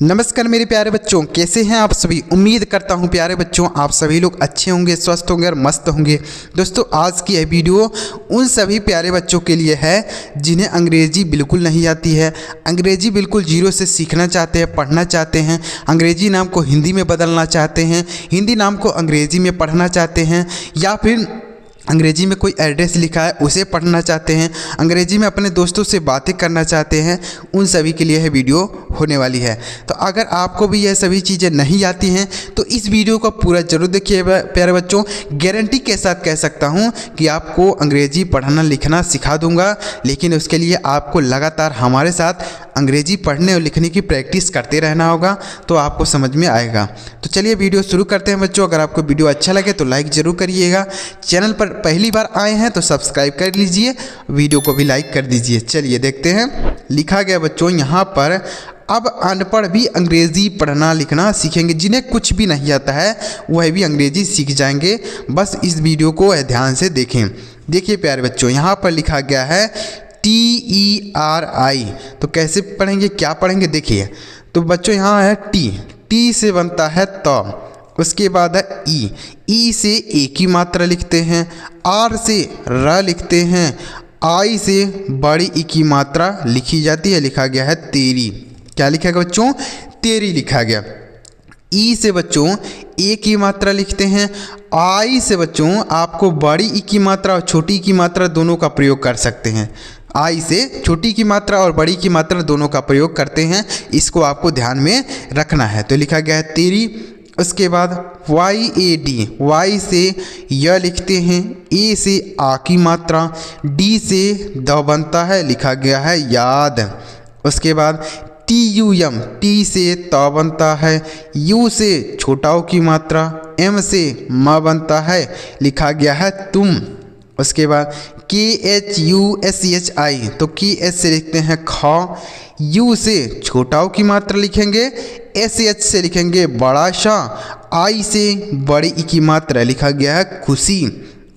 नमस्कार मेरे प्यारे बच्चों, कैसे हैं आप सभी। उम्मीद करता हूं प्यारे बच्चों आप सभी लोग अच्छे होंगे, स्वस्थ होंगे और मस्त होंगे। दोस्तों आज की यह वीडियो उन सभी प्यारे बच्चों के लिए है जिन्हें अंग्रेजी बिल्कुल नहीं आती है, अंग्रेजी बिल्कुल जीरो से सीखना चाहते हैं, पढ़ना चाहते हैं, अंग्रेजी नाम को हिंदी में बदलना चाहते हैं, हिंदी नाम को अंग्रेजी में पढ़ना चाहते हैं, या फिर अंग्रेजी में कोई एड्रेस लिखा है उसे पढ़ना चाहते हैं, अंग्रेजी में अपने दोस्तों से बातें करना चाहते हैं। उन सभी के लिए यह वीडियो होने वाली है। तो अगर आपको भी यह सभी चीज़ें नहीं आती हैं तो इस वीडियो को पूरा जरूर देखिए प्यारे बच्चों। गारंटी के साथ कह सकता हूं कि आपको अंग्रेजी पढ़ना लिखना सिखा दूंगा, लेकिन उसके लिए आपको लगातार हमारे साथ अंग्रेजी पढ़ने और लिखने की प्रैक्टिस करते रहना होगा, तो आपको समझ में आएगा। तो चलिए वीडियो शुरू करते हैं बच्चों। अगर आपको वीडियो अच्छा लगे तो लाइक ज़रूर करिएगा, चैनल पर पहली बार आए हैं तो सब्सक्राइब कर लीजिए, वीडियो को भी लाइक कर दीजिए। चलिए देखते हैं। लिखा गया बच्चों यहाँ पर, अब अनपढ़ भी अंग्रेज़ी पढ़ना लिखना सीखेंगे। जिन्हें कुछ भी नहीं आता है वह भी अंग्रेज़ी सीख जाएंगे। बस इस वीडियो को ध्यान से देखें। देखिए प्यारे बच्चों यहाँ पर लिखा गया है TERI। तो कैसे पढ़ेंगे, क्या पढ़ेंगे देखिए। तो बच्चों यहाँ है टी से बनता है त, उसके बाद है ई से ए की मात्रा लिखते हैं, आर से र लिखते हैं, आई से बड़ी ई की मात्रा लिखी जाती है। लिखा गया है तेरी। क्या लिखा गया बच्चों? तेरी लिखा गया। ई से बच्चों ए की मात्रा लिखते हैं। आई से बच्चों आपको बड़ी ई की मात्रा और छोटी ई की मात्रा दोनों का प्रयोग कर सकते हैं। आई से छोटी की मात्रा और बड़ी की मात्रा दोनों का प्रयोग करते हैं, इसको आपको ध्यान में रखना है। तो लिखा गया है तेरी। उसके बाद YAD, वाई से य लिखते हैं, ए से आ की मात्रा, डी से द बनता है, लिखा गया है याद। उसके बाद TUM, टी से त बनता है, यू से छोटा ओ की मात्रा, एम से म बनता है, लिखा गया है तुम। उसके बाद KHUSHI, तो KH से लिखते हैं ख, U से छोटा ओ की मात्रा लिखेंगे, SH से लिखेंगे बड़ा सा, I से बड़ी ई की मात्रा, लिखा गया है खुशी।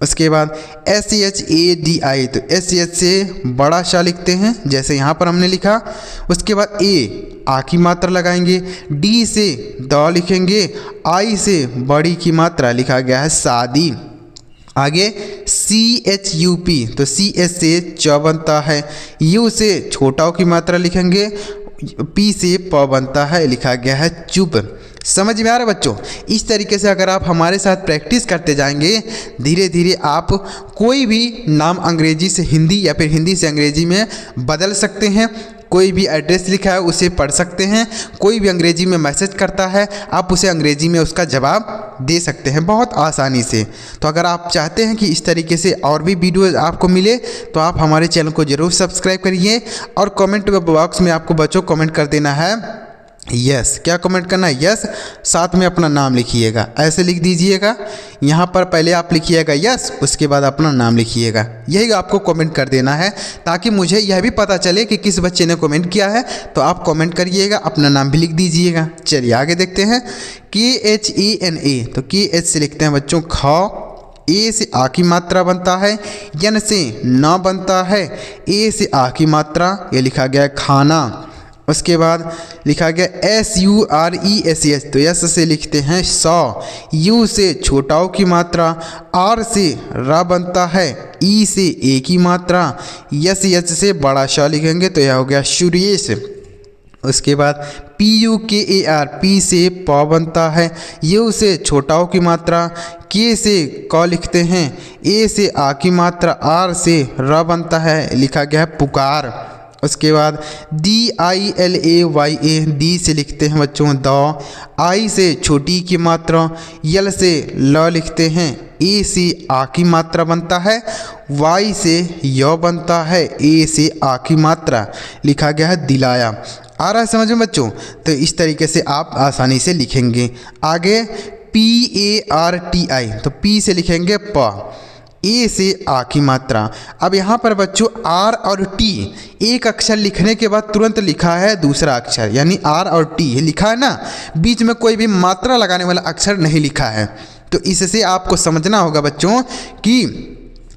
उसके बाद SHADI, तो SH से बड़ा सा लिखते हैं जैसे यहाँ पर हमने लिखा। उसके बाद A आ की मात्रा लगाएंगे, D से द लिखेंगे, I से बड़ी की मात्रा, लिखा गया है शादी। आगे CHUP, तो CS से च बनता है, U से छोटा ओ की मात्रा लिखेंगे, P से प बनता है, लिखा गया है चुप। समझ में आ रहा है बच्चों? इस तरीके से अगर आप हमारे साथ प्रैक्टिस करते जाएंगे, धीरे धीरे आप कोई भी नाम अंग्रेजी से हिंदी या फिर हिंदी से अंग्रेजी में बदल सकते हैं। कोई भी एड्रेस लिखा है उसे पढ़ सकते हैं, कोई भी अंग्रेजी में मैसेज करता है आप उसे अंग्रेजी में उसका जवाब दे सकते हैं बहुत आसानी से। तो अगर आप चाहते हैं कि इस तरीके से और भी वीडियो आपको मिले तो आप हमारे चैनल को ज़रूर सब्सक्राइब करिए, और कमेंट बॉक्स में आपको बच्चों कमेंट कर देना है यस। क्या कमेंट करना है? यस। साथ में अपना नाम लिखिएगा, ऐसे लिख दीजिएगा। यहाँ पर पहले आप लिखिएगा यस, उसके बाद अपना नाम लिखिएगा। यही आपको कमेंट कर देना है ताकि मुझे यह भी पता चले कि किस बच्चे ने कमेंट किया है। तो आप कमेंट करिएगा, अपना नाम भी लिख दीजिएगा। चलिए आगे देखते हैं। KHANA, तो KH से लिखते हैं बच्चों ख, ए से आ की मात्रा बनता है, यन से न बनता है, ए से आ की मात्रा, ये लिखा गया है खाना। उसके बाद लिखा गया SURESH, तो यस से लिखते हैं सौ, यू से छोटा ओ की मात्रा, आर से रा बनता है, ई से ए की मात्रा, यच से बड़ा श लिखेंगे तो यह हो गया सुरेश। उसके बाद PUKAR, पी से प बनता है, यू से छोटा ओ की मात्रा, के से क लिखते हैं, ए से आ की मात्रा, आर से र बनता है, लिखा गया है पुकार। उसके बाद DILAYA, डी से लिखते हैं बच्चों द, आई से छोटी की मात्रा, यल से ल लिखते हैं, ए से आ की मात्रा बनता है, वाई से य बनता है, ए से आ की मात्रा, लिखा गया है दिलाया। आ रहा है समझ में बच्चों? तो इस तरीके से आप आसानी से लिखेंगे। आगे PARTI, तो P से लिखेंगे प, ए से आ की मात्रा। अब यहाँ पर बच्चों आर और टी, एक अक्षर लिखने के बाद तुरंत लिखा है दूसरा अक्षर, यानी आर और टी लिखा है ना, बीच में कोई भी मात्रा लगाने वाला अक्षर नहीं लिखा है। तो इससे आपको समझना होगा बच्चों कि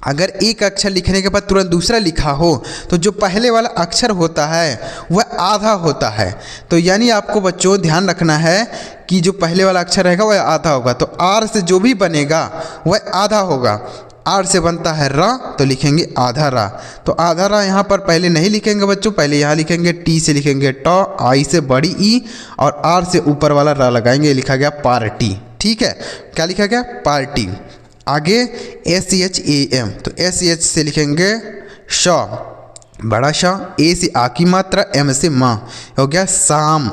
अगर एक अक्षर लिखने के बाद तुरंत दूसरा लिखा हो तो जो पहले वाला अक्षर होता है वह आधा होता है। तो यानी आपको बच्चों ध्यान रखना है कि जो पहले वाला अक्षर रहेगा वह आधा होगा। तो आर से जो भी बनेगा वह आधा होगा। आर से बनता है रा तो लिखेंगे आधा रा। तो आधा रा यहाँ पर पहले नहीं लिखेंगे बच्चों, पहले यहाँ लिखेंगे टी से लिखेंगे ट, आई से बड़ी ई और आर से ऊपर वाला रा लगाएंगे, लिखा गया पार्टी। ठीक है, क्या लिखा गया? पार्टी। आगे SHAM, तो SH से लिखेंगे श, बड़ा श, ए से आ की मात्रा, एम से माँ, हो गया शाम।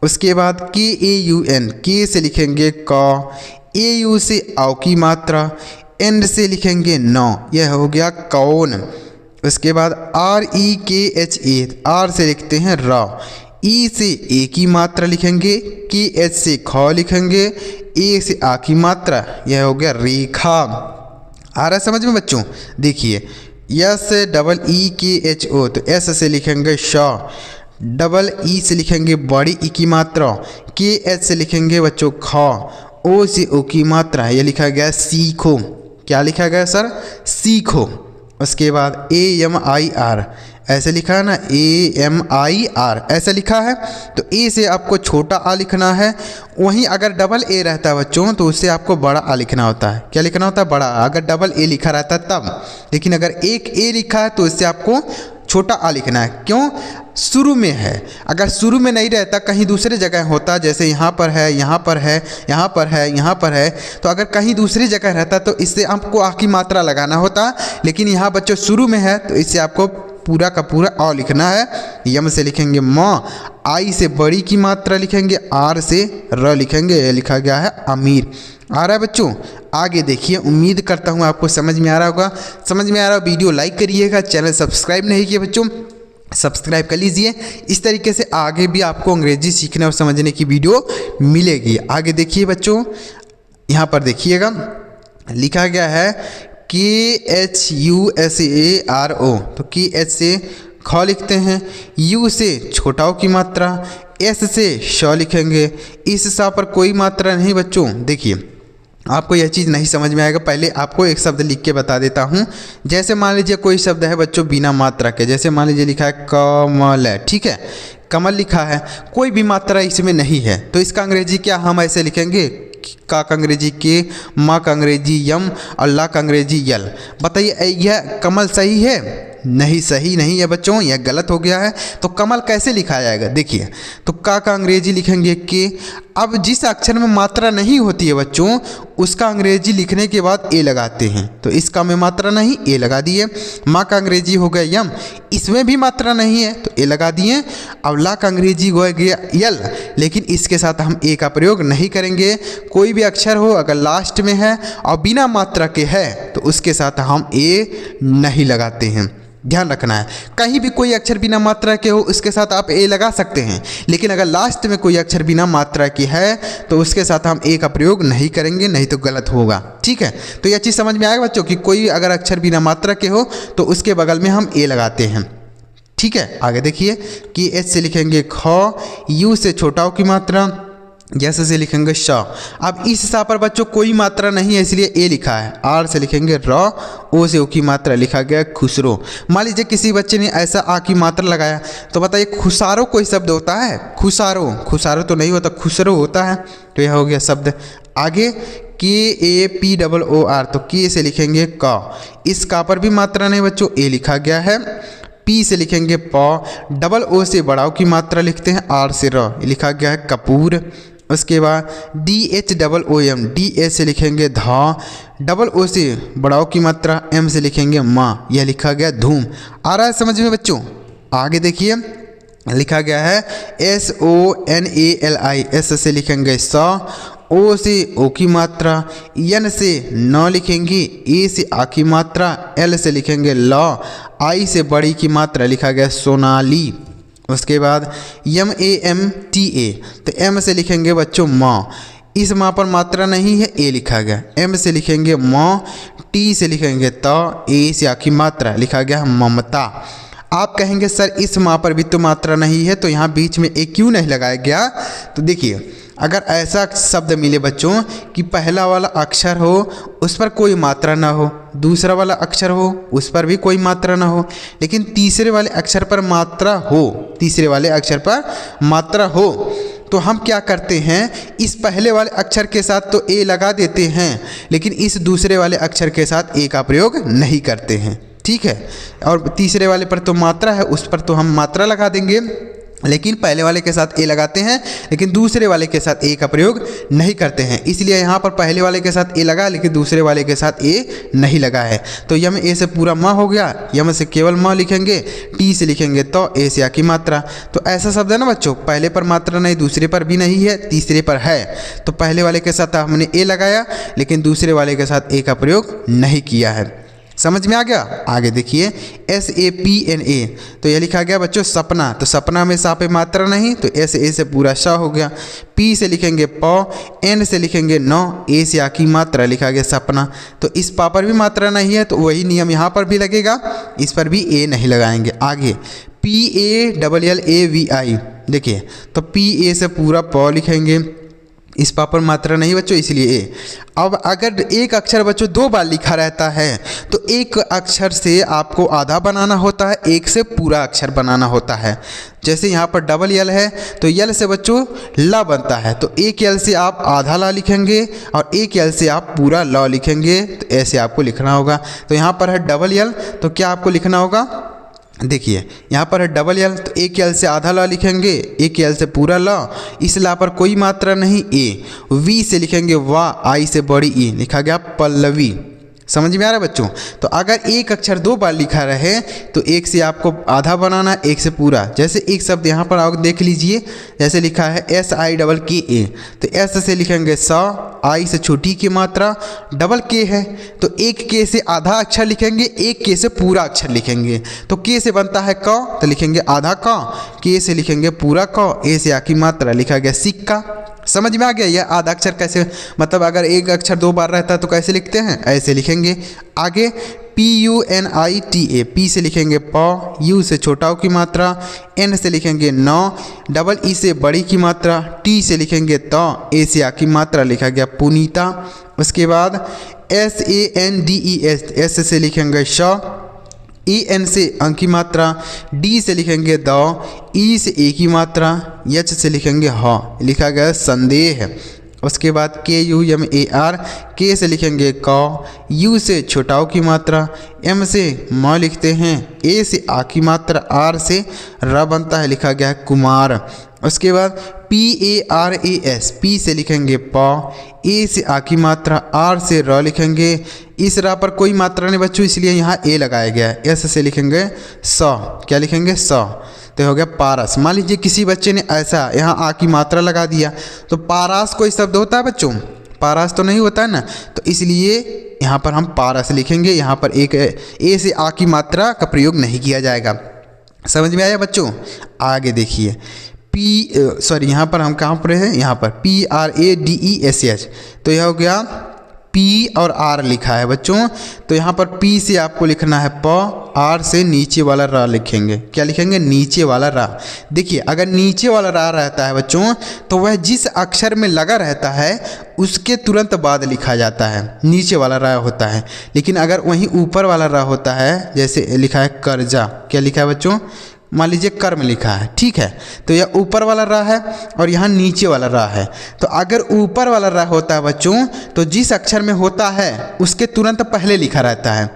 उसके बाद KAUN, के से लिखेंगे क, AU से आओ की मात्रा, एंड से लिखेंगे नौ, यह हो गया कौन। उसके बाद REKHA, आर से लिखते हैं र, ई से ए की मात्रा लिखेंगे, KH से ख लिखेंगे, ए से आ की मात्रा, यह हो गया रेखा। आ रहा है समझ में बच्चों? देखिए SEEKHO, तो एस से लिखेंगे श, डबल ई से लिखेंगे बड़ी ई की मात्रा, KH से लिखेंगे बच्चों ख, ओ से ओ की मात्रा, यह लिखा गया सीखो। क्या लिखा गया सर? सीखो। उसके बाद AMIR, ऐसे लिखा है ना, AMIR ऐसे लिखा है। तो ए से आपको छोटा आ लिखना है, वहीं अगर डबल ए रहता है बच्चों तो उससे आपको बड़ा आ लिखना होता है। क्या लिखना होता है? बड़ा। अगर डबल ए लिखा रहता है तब, लेकिन अगर एक ए लिखा है तो इससे आपको छोटा आ लिखना है। क्यों? शुरू में है। अगर शुरू में नहीं रहता, कहीं दूसरे जगह होता, जैसे यहाँ पर है, यहाँ पर है, यहाँ पर है, यहाँ पर है, तो अगर कहीं दूसरी जगह रहता तो इससे आपको आ की मात्रा लगाना होता। लेकिन यहाँ बच्चों शुरू में है तो इससे आपको पूरा का पूरा अ लिखना है। यम से लिखेंगे म, आई से बड़ी की मात्रा लिखेंगे, आर से र लिखेंगे, यह लिखा गया है अमीर। आ रहा है बच्चों? आगे देखिए, उम्मीद करता हूँ आपको समझ में आ रहा होगा। समझ में आ रहा हो वीडियो लाइक करिएगा, चैनल सब्सक्राइब नहीं किया बच्चों सब्सक्राइब कर लीजिए। इस तरीके से आगे भी आपको अंग्रेजी सीखने और समझने की वीडियो मिलेगी। आगे देखिए बच्चों, यहाँ पर देखिएगा लिखा गया है KHUSARO, तो KH से ख लिखते हैं, U से छोटाओ की मात्रा, S से श लिखेंगे। इस सा पर कोई मात्रा नहीं बच्चों। देखिए आपको यह चीज़ नहीं समझ में आएगा, पहले आपको एक शब्द लिख के बता देता हूँ। जैसे मान लीजिए कोई शब्द है बच्चों बिना मात्रा के, जैसे मान लीजिए लिखा है कमल, ठीक है, कमल लिखा है, कोई भी मात्रा इसमें नहीं है, तो इसका अंग्रेजी क्या हम ऐसे लिखेंगे? का अंग्रेजी के, माँ का अंग्रेजी यम और ला का अंग्रेजी यल। बताइए यह कमल सही है? नहीं, सही नहीं है बच्चों, यह गलत हो गया है। तो कमल कैसे लिखा जाएगा? देखिए, तो का अंग्रेजी लिखेंगे के। अब जिस अक्षर में मात्रा नहीं होती है बच्चों उसका अंग्रेजी लिखने के बाद ए लगाते हैं, तो इसका में मात्रा नहीं, ए लगा दिए। माँ का अंग्रेजी हो गया यम, इसमें भी मात्रा नहीं है तो ए लगा दिए। अब ला का अंग्रेजी हो गया यल, लेकिन इसके साथ हम ए का प्रयोग नहीं करेंगे। कोई भी अक्षर हो अगर लास्ट में है और बिना मात्रा के है तो उसके साथ हम ए नहीं लगाते हैं। ध्यान रखना है, कहीं भी कोई अक्षर बिना मात्रा के हो उसके साथ आप ए लगा सकते हैं, लेकिन अगर लास्ट में कोई अक्षर बिना मात्रा की है तो उसके साथ हम ए का प्रयोग नहीं करेंगे, नहीं तो गलत होगा। ठीक है, तो यह चीज़ समझ में आएगा बच्चों कि कोई अगर अक्षर बिना मात्रा के हो तो उसके बगल में हम ए लगाते हैं। ठीक है, आगे देखिए कि एच से लिखेंगे ख, यू से छोटाओ की मात्रा, जैसे से लिखेंगे श। अब इस सा पर बच्चों कोई मात्रा नहीं है इसलिए ए लिखा है। आर से लिखेंगे र, ओ से ओ की मात्रा, लिखा गया खुसरो। मान लीजिए किसी बच्चे ने ऐसा आ की मात्रा लगाया, तो बताइए खुसारो कोई शब्द होता है? खुसारो, खुसारो तो नहीं होता, खुसरो होता है। तो यह हो गया शब्द। आगे KAPOOR, तो के से लिखेंगे क, इस का पर भी मात्रा नहीं बच्चों, ए लिखा गया है। पी से लिखेंगे प, डबल ओ से बड़ाओ की मात्रा लिखते हैं, आर से र, लिखा गया है कपूर। उसके बाद DHOOM, DA से लिखेंगे धा, डबल ओ से बड़ाओ की मात्रा, एम से लिखेंगे माँ, यह लिखा गया धूम। आ रहा है समझ में बच्चों? आगे देखिए लिखा गया है SONALI, एस से लिखेंगे स, ओ से ओ की मात्रा, एन से न लिखेंगे, ए से आ की मात्रा, एल से लिखेंगे ल, आई से बड़ी की मात्रा, लिखा गया सोनाली। उसके बाद MAMTA, तो एम से लिखेंगे बच्चों माँ, इस माँ पर मात्रा नहीं है, ए लिखा गया। एम से लिखेंगे माँ, टी से लिखेंगे त, ए से आ की मात्रा, लिखा गया ममता। आप कहेंगे सर इस माँ पर भी तो मात्रा नहीं है तो यहाँ बीच में ए क्यों नहीं लगाया गया? तो देखिए अगर ऐसा शब्द मिले बच्चों कि पहला वाला अक्षर हो उस पर कोई मात्रा ना हो, दूसरा वाला अक्षर हो उस पर भी कोई मात्रा ना हो, लेकिन तीसरे वाले अक्षर पर मात्रा हो, तीसरे वाले अक्षर पर मात्रा हो, तो हम क्या करते हैं, इस पहले वाले अक्षर के साथ तो ए लगा देते हैं, लेकिन इस दूसरे वाले अक्षर के साथ ए का प्रयोग नहीं करते हैं। ठीक है, और तीसरे वाले पर तो मात्रा है, उस पर तो हम मात्रा लगा देंगे, लेकिन पहले वाले के साथ ए लगाते हैं, लेकिन दूसरे वाले के साथ ए का प्रयोग नहीं करते हैं। इसलिए यहाँ पर पहले वाले के साथ ए लगा, लेकिन दूसरे वाले के साथ ए नहीं लगा है। तो यम ए से पूरा म हो गया, यम से केवल म लिखेंगे, टी से लिखेंगे तो, ए से आ की मात्रा। तो ऐसा शब्द है ना बच्चों, पहले पर मात्रा नहीं, दूसरे पर भी नहीं है, तीसरे पर है। तो पहले वाले के साथ हमने ए लगाया, लेकिन दूसरे वाले के साथ ए का प्रयोग नहीं किया है। समझ में आ गया। आगे देखिए SAPNA, तो यह लिखा गया बच्चों सपना। तो सपना में सा पे मात्रा नहीं, तो S A से पूरा श हो गया। P से लिखेंगे प, N से लिखेंगे नौ, A से आ की मात्रा लिखा गया सपना। तो इस पा पर भी मात्रा नहीं है, तो वही नियम यहाँ पर भी लगेगा, इस पर भी ए नहीं लगाएंगे। आगे PALLAVI, देखिए तो PA से पूरा प लिखेंगे, इस पा पर मात्रा नहीं बच्चों, इसलिए ए। अब अगर एक अक्षर बच्चों दो बार लिखा रहता है, तो एक अक्षर से आपको आधा बनाना होता है, एक से पूरा अक्षर बनाना होता है। जैसे यहाँ पर डबल यल है, तो यल से बच्चों ला बनता है, तो एक यल से आप आधा ला लिखेंगे और एक यल से आप पूरा ल लिखेंगे। तो ऐसे आपको लिखना होगा। तो यहाँ पर है डबल यल, तो क्या आपको लिखना होगा, देखिए यहाँ पर है डबल यल, तो एक यल से आधा ला लिखेंगे, एक यल से पूरा ला, इस ला पर कोई मात्रा नहीं ए। वी से लिखेंगे वाह, आई से बड़ी ई, लिखा गया पल्लवी। समझ में आ रहा है बच्चों। तो अगर एक अक्षर दो बार लिखा रहे, तो एक से आपको आधा बनाना, एक से पूरा। जैसे एक शब्द यहाँ पर आप देख लीजिए, जैसे लिखा है SIKA, तो S से लिखेंगे स, आई से छोटी की मात्रा, डबल के है, तो एक के से आधा अक्षर लिखेंगे, एक के से पूरा अक्षर लिखेंगे। तो के से बनता है क, तो लिखेंगे आधा क, के से लिखेंगे पूरा क, ए से आ की मात्रा लिखा गया सिक्का। समझ में आ गया। यह आधा अक्षर कैसे, मतलब अगर एक अक्षर दो बार रहता है तो कैसे लिखते हैं, ऐसे लिखेंगे। आगे PUNITA, पी से लिखेंगे प, यू से छोटाओं की मात्रा, एन से लिखेंगे नौ, डबल ई से बड़ी की मात्रा, टी से लिखेंगे त, ए से आ की मात्रा लिखा गया पुनीता। उसके बाद SANDES, एस से लिखेंगे श, EN से अंक की मात्रा, D से लिखेंगे द, E से ए की मात्रा, H से लिखेंगे ह, लिखा गया संदेह। उसके बाद KUMAR, के से लिखेंगे क, U से छोटाओं की मात्रा, M से म लिखते हैं, A से आ की मात्रा, R से र बनता है, लिखा गया है कुमार। उसके बाद PARAS, P से लिखेंगे प, ए से आ की मात्रा, आर से र लिखेंगे, इस रा पर कोई मात्रा नहीं बच्चों, इसलिए यहाँ ए लगाया गया है। एस से लिखेंगे स, क्या लिखेंगे स, तो हो गया पारस। मान लीजिए किसी बच्चे ने ऐसा यहाँ आ की मात्रा लगा दिया, तो पारस कोई शब्द होता है बच्चों, पारस तो नहीं होता है ना, तो इसलिए यहाँ पर हम पारस लिखेंगे। यहाँ पर एक ए से आ की मात्रा का प्रयोग नहीं किया जाएगा। समझ में आया बच्चों। आगे देखिए यहाँ पर हम कहाँ पर हैं, यहाँ पर PRADESH, तो यह हो गया P और R लिखा है बच्चों। तो यहाँ पर P से आपको लिखना है प, R से नीचे वाला रा लिखेंगे, क्या लिखेंगे, नीचे वाला रा। देखिए अगर नीचे वाला रा रहता है बच्चों, तो वह जिस अक्षर में लगा रहता है उसके तुरंत बाद लिखा जाता है, नीचे वाला रा होता है। लेकिन अगर वहीं ऊपर वाला रा होता है, जैसे लिखा है कर्जा, क्या लिखा है बच्चों, मान लीजिए कर्म लिखा है, ठीक है, तो यह ऊपर वाला रा है और यहाँ नीचे वाला रा है। तो अगर ऊपर वाला रा होता है बच्चों, तो जिस अक्षर में होता है उसके तुरंत पहले लिखा रहता है,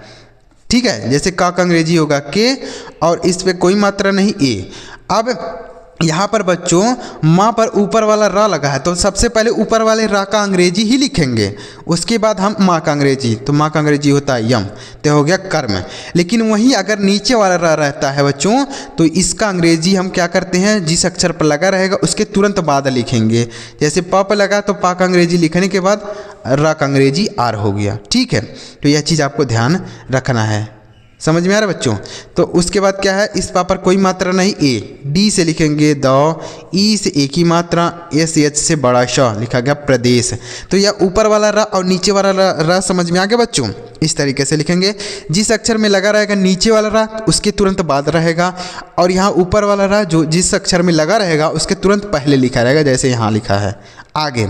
ठीक है। जैसे का अंग्रेजी होगा के, और इस पे कोई मात्रा नहीं ए। अब यहाँ पर बच्चों माँ पर ऊपर वाला रा लगा है, तो सबसे पहले ऊपर वाले रा का अंग्रेजी ही लिखेंगे, उसके बाद हम माँ का अंग्रेजी, तो माँ का अंग्रेजी होता है यम, तो हो गया कर्म। लेकिन वहीं अगर नीचे वाला रा रहता है बच्चों, तो इसका अंग्रेजी हम क्या करते हैं, जिस अक्षर पर लगा रहेगा उसके तुरंत बाद लिखेंगे। जैसे प पर लगा तो पा का अंग्रेजी लिखने के बाद रा का अंग्रेजी आर हो गया, ठीक है। तो यह चीज़ आपको ध्यान रखना है। समझ में आ रहा है बच्चों। तो उसके बाद क्या है, इस पा पर कोई मात्रा नहीं ए, डी से लिखेंगे द, ई से ए की मात्रा, एस एच से बड़ा श, लिखा गया प्रदेश। तो यह ऊपर वाला रा और नीचे वाला रा समझ में आ गया बच्चों। इस तरीके से लिखेंगे, जिस अक्षर में लगा रहेगा नीचे वाला रा उसके तुरंत बाद रहेगा, और यहाँ ऊपर वाला रा जो जिस अक्षर में लगा रहेगा उसके तुरंत पहले लिखा रहेगा, जैसे यहाँ लिखा है। आगे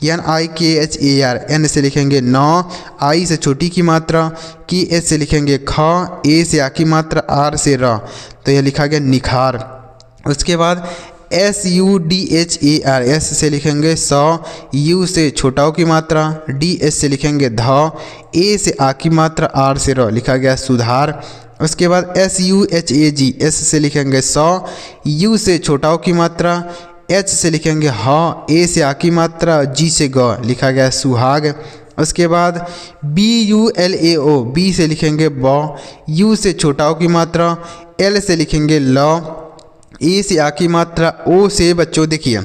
NIKHAR, एन से लिखेंगे नौ, आई से छोटी की मात्रा, KH से लिखेंगे ख, ए से आ की मात्रा, आर से र, तो यह लिखा गया निखार। उसके बाद SUDHAR, एस से लिखेंगे सौ, यू से छोटाओं की मात्रा, DH से लिखेंगे ध, ए से आ की मात्रा, आर से र, लिखा गया सुधार। उसके बाद SUHAG, एस से लिखेंगे सौ, यू से छोटाओं की मात्रा, H से लिखेंगे ह, ए से आ की मात्रा, जी से ग, लिखा गया सुहाग। उसके बाद BULAO, बी से लिखेंगे ब, यू से छोटाओं की मात्रा, L से लिखेंगे ल, ए से आ की मात्रा, ओ से बच्चों देखिए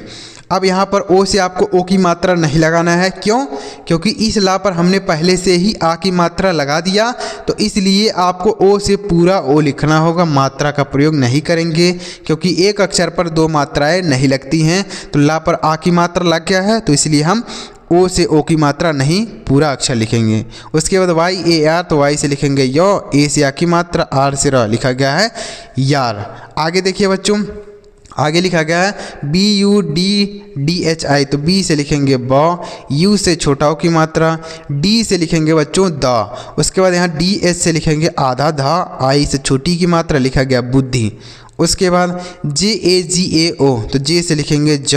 अब यहाँ पर ओ से आपको ओ की मात्रा नहीं लगाना है। क्यों? क्योंकि इस ला पर हमने पहले से ही आ की मात्रा लगा दिया, तो इसलिए आपको ओ से पूरा ओ लिखना होगा, मात्रा का प्रयोग नहीं करेंगे, क्योंकि एक अक्षर पर दो मात्राएं नहीं लगती हैं। तो ला पर आ की मात्रा लग गया है, तो इसलिए हम ओ से ओ की मात्रा नहीं पूरा अक्षर लिखेंगे। उसके बाद YAR, तो वाई से लिखेंगे यो, ए से आ की मात्रा, आर से र, लिखा गया है यार। आगे देखिए बच्चों, आगे लिखा गया है BUDDHI, तो बी से लिखेंगे ब, यू से छोटाओं की मात्रा, डी से लिखेंगे बच्चों द। उसके बाद यहाँ DH से लिखेंगे आधा धा, आई से छोटी की मात्रा, लिखा गया बुद्धि। उसके बाद JAGAO, तो जे से लिखेंगे ज।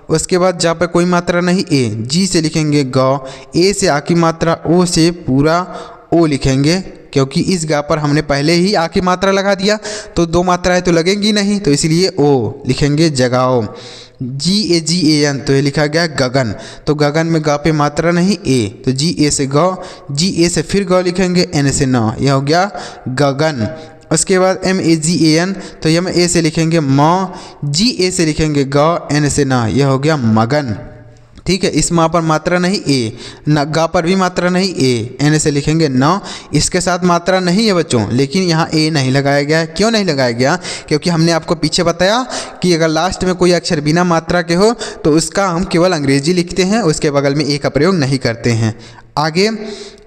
उसके बाद जा पर कोई मात्रा नहीं, ए, जी से लिखेंगे ग, ए से आ की मात्रा, ओ से पूरा ओ लिखेंगे, क्योंकि इस गा पर हमने पहले ही आ की मात्रा लगा दिया, तो दो मात्राएं तो लगेंगी नहीं, तो इसलिए ओ लिखेंगे जगाओ। GAGAN, तो ये लिखा गया गगन, तो गगन में गा पे मात्रा नहीं, ए, तो GA से ग, GA से फिर ग लिखेंगे, N से न, यह हो गया गगन। उसके बाद MAGAN, तो यम ए से लिखेंगे म, GA से लिखेंगे ग, N से न, यह हो गया मगन। ठीक है, इस माँ पर मात्रा नहीं, ए, न गा पर भी मात्रा नहीं, ए, एन से लिखेंगे न, इसके साथ मात्रा नहीं है बच्चों, लेकिन यहाँ ए नहीं लगाया गया है। क्यों नहीं लगाया गया? क्योंकि हमने आपको पीछे बताया कि अगर लास्ट में कोई अक्षर बिना मात्रा के हो तो उसका हम केवल अंग्रेजी लिखते हैं, उसके बगल में ए का प्रयोग नहीं करते हैं। आगे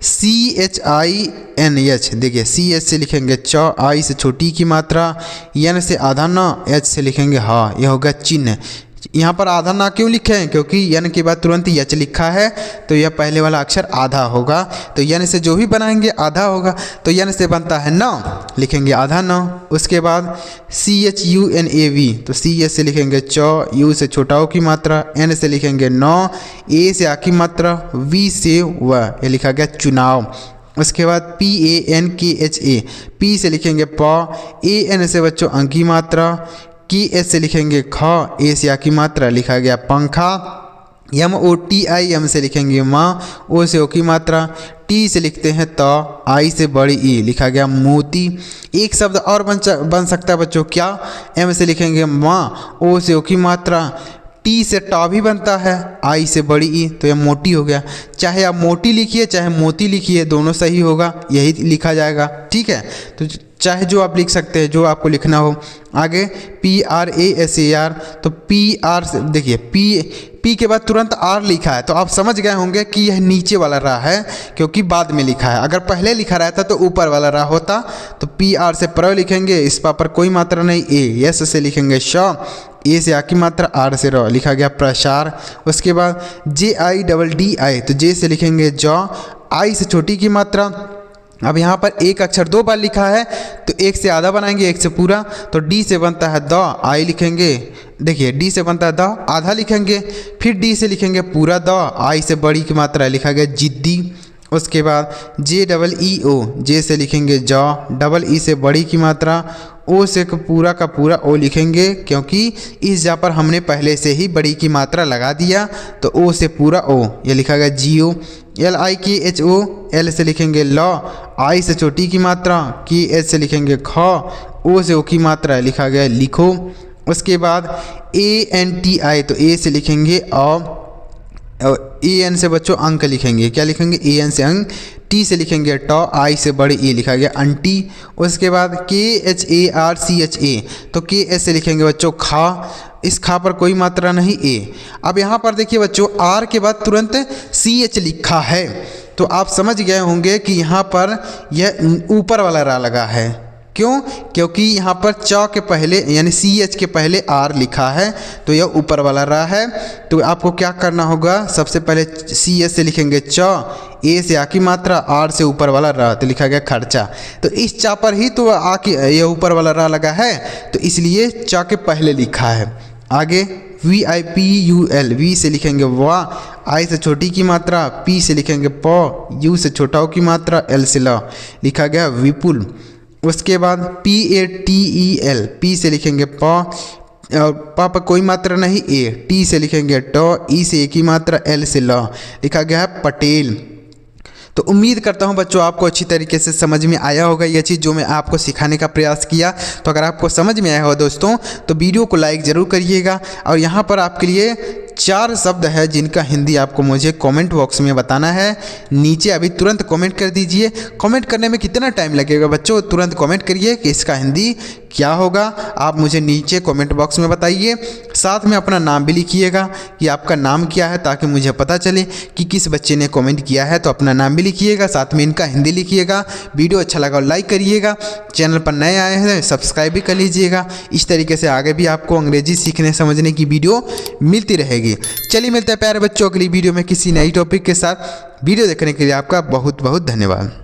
CHINH, देखिए CH से लिखेंगे च, आई से छोटी की मात्रा, एन से आधा न, एच से लिखेंगे हाँ, यह होगा चिन्ह। यहाँ पर आधा ना क्यों लिखे हैं? क्योंकि यन के बाद तुरंत यच लिखा है, तो यह पहले वाला अक्षर आधा होगा, तो यन से जो भी बनाएंगे आधा होगा, तो यन से बनता है न, लिखेंगे आधा न। उसके बाद CHUNAV, तो CH से लिखेंगे च, यू से छोटाओं की मात्रा, एन से लिखेंगे न, ए से आ की मात्रा, वी से व, यह लिखा गया चुनाव। उसके बाद PANKHA, पी से लिखेंगे प, AN से बच्चों अंक की मात्रा, की एस से लिखेंगे ख, ए से आ की मात्रा, लिखा गया पंखा। MOTI, एम से लिखेंगे माँ, ओ से ओ की मात्रा, टी से लिखते हैं त, आई से बड़ी ई, लिखा गया मोती। एक शब्द और बन सकता है बच्चों, क्या? एम से लिखेंगे माँ, ओ से ओ की मात्रा, टी से टा भी बनता है, आई से बड़ी ई, तो यह मोटी हो गया। चाहे आप मोटी लिखिए चाहे मोती लिखिए, दोनों सही होगा, यही लिखा जाएगा। ठीक है, तो चाहे जो आप लिख सकते हैं, जो आपको लिखना हो। आगे PRASAR, तो PR से देखिए पी के बाद तुरंत आर लिखा है, तो आप समझ गए होंगे कि यह नीचे वाला रा है, क्योंकि बाद में लिखा है। अगर पहले लिखा रहता तो ऊपर वाला रा होता। तो PR से प्र लिखेंगे, इस पर कोई मात्रा नहीं, ए, एस से लिखेंगे श, ए से आ की मात्रा, आर से र, लिखा गया प्रसार। उसके बाद JIDDI, तो जे से लिखेंगे ज, आई से छोटी की मात्रा। अब यहाँ पर एक अक्षर दो बार लिखा है, तो एक से आधा बनाएंगे, एक से पूरा, तो डी से बनता है द, आई लिखेंगे, देखिए डी से बनता है द, आधा लिखेंगे, फिर डी से लिखेंगे पूरा द, आई से बड़ी की मात्रा, लिखा गया जिद्दी। उसके बाद JEEO, जे से लिखेंगे ज, डबल ई से बड़ी की मात्रा, ओ से पूरा का पूरा ओ लिखेंगे, क्योंकि इस जा पर हमने पहले से ही बड़ी की मात्रा लगा दिया, तो ओ से पूरा ओ, ये लिखा गया जियो। LIKHO, एल से लिखेंगे ल, आई से छोटी की मात्रा, की एच से लिखेंगे ख, ओ से ओ की मात्रा, लिखा गया लिखो। उसके बाद ANTI, तो ए से लिखेंगे अ, AN से बच्चों अंक लिखेंगे, क्या लिखेंगे? AN से अंक, टी से लिखेंगे ट, आई से बड़ी ई, लिखा गया अंटी। उसके बाद KHARCHA, तो KH से लिखेंगे बच्चों खा, इस खा पर कोई मात्रा नहीं, ए। अब यहाँ पर देखिए बच्चों, आर के बाद तुरंत CH लिखा है, तो आप समझ गए होंगे कि यहाँ पर यह ऊपर वाला रा लगा है। क्यों? क्योंकि यहाँ पर च के पहले यानी CH के पहले R लिखा है, तो यह ऊपर वाला र है। तो आपको क्या करना होगा, सबसे पहले CH से लिखेंगे च, ए से आ की मात्रा, R से ऊपर वाला र, तो लिखा गया खर्चा। तो इस चा पर ही तो आ की ये ऊपर वाला र लगा है, तो इसलिए च के पहले लिखा है। आगे VIPUL, V से लिखेंगे वाह, आई से छोटी की मात्रा, P से लिखेंगे प, U से छोटा की मात्रा, L से ल, लिखा गया विपुल। उसके बाद PATEL, P से लिखेंगे प, और प पर कोई मात्रा नहीं, A, T से लिखेंगे ट, ई से एक ही मात्रा, L से ल, लिखा गया है पटेल। तो उम्मीद करता हूं बच्चों आपको अच्छी तरीके से समझ में आया होगा ये चीज़ जो मैं आपको सिखाने का प्रयास किया। तो अगर आपको समझ में आया हो दोस्तों तो वीडियो को लाइक ज़रूर करिएगा। और यहाँ पर आपके लिए 4 शब्द है जिनका हिंदी आपको मुझे कमेंट बॉक्स में बताना है। नीचे अभी तुरंत कमेंट कर दीजिए। कमेंट करने में कितना टाइम लगेगा बच्चों, तुरंत कमेंट करिए कि इसका हिंदी क्या होगा, आप मुझे नीचे कमेंट बॉक्स में बताइए। साथ में अपना नाम भी लिखिएगा कि आपका नाम क्या है, ताकि मुझे पता चले कि किस बच्चे ने कमेंट किया है। तो अपना नाम भी लिखिएगा, साथ में इनका हिंदी लिखिएगा। वीडियो अच्छा लगा लाइक करिएगा, चैनल पर नए आए हैं सब्सक्राइब भी कर लीजिएगा। इस तरीके से आगे भी आपको अंग्रेजी सीखने समझने की वीडियो मिलती रहेगी। चलिए मिलते हैं प्यारे बच्चों अगली वीडियो में किसी नई टॉपिक के साथ। वीडियो देखने के लिए आपका बहुत बहुत धन्यवाद।